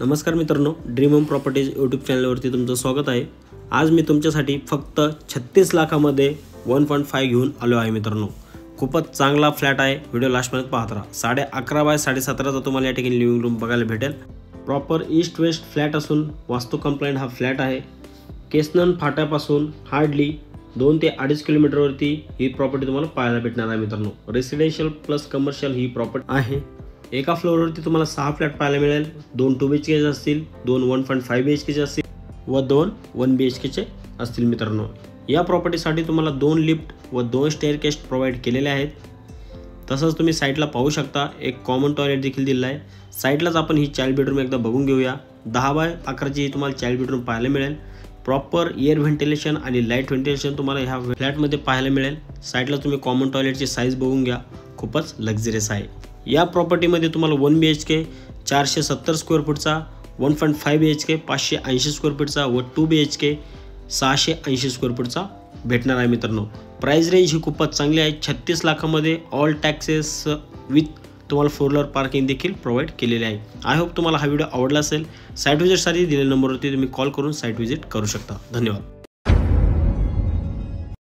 नमस्कार मित्रांनो, dream home properties YouTube चॅनलवरती तुमचं स्वागत आहे। आज मी तुमच्यासाठी फक्त 36 लाखामध्ये 1.5 घेऊन आलो आहे मित्रांनो। खूपच चांगला फ्लॅट आहे, व्हिडिओ लास्टपर्यंत पाहत राहा। 11.5 बाय 7.5चा तुम्हाला या ठिकाणी लिव्हिंग रूम बघायला भेटेल। प्रॉपर ईस्ट वेस्ट फ्लॅट असून वास्तू कंप्लायंट हा फ्लॅट आहे। केसनन फाट्यापासून हार्डली 2 ते 2.5 किलोमीटरवरती ही प्रॉपर्टी तुम्हाला पाहायला भेटणार आहे मित्रांनो। रेसिडेन्शियल प्लस कमर्शियल ही प्रॉपर्टी आहे। एका फ्लोअरवरती तुम्हाला 6 फ्लॅट पाहायला मिळेल। 2 2 BHK असतील, 2 1.5 BHK असतील व 2 1 BHK असतील मित्रांनो। या प्रॉपर्टीसाठी तुम्हाला 2 लिफ्ट व 2 स्टेअरकेस प्रोव्हाइड केलेले आहेत। तसंच तुम्ही साइडला पाहू शकता एक कॉमन टॉयलेट देखील दिलेला आहे। साइडलाच आपण ही चाइल्ड बेडरूम एकदा बघून घेऊया। 10 बाय 11ची ही तुम्हाला चाइल्ड बेडरूम पाहायला मिळेल। प्रॉपर एअर व्हेंटिलेशन आणि लाईट व्हेंटिलेशन तुम्हाला ह्या फ्लॅटमध्ये पाहायला मिळेल। साइडला तुम्ही कॉमन टॉयलेटची साईज बघून घ्या, खूपच लक्झरियस आहे। या प्रॉपर्टीमध्ये तुम्हाला 1 BHK 470 स्क्वेअर फूटचा, 1.5 BHK 580 स्क्वेअर फूटचा व 2 BHK 680 स्क्वेअर फूटचा भेटणार आहे मित्रांनो। प्राइस रेंज ही खूपच चांगली आहे। 36 लाखामध्ये ऑल टॅक्सेस विथ तुम्हाला 4 व्हीलर पार्किंग देखील प्रोव्हाइड केलेले आहे। आय होप तुम्हाला हा व्हिडिओ आवडला असेल। साइट व्हिजिटसाठी दिलेल्या नंबरवरती तुम्ही कॉल करून साइट व्हिजिट करू शकता। धन्यवाद।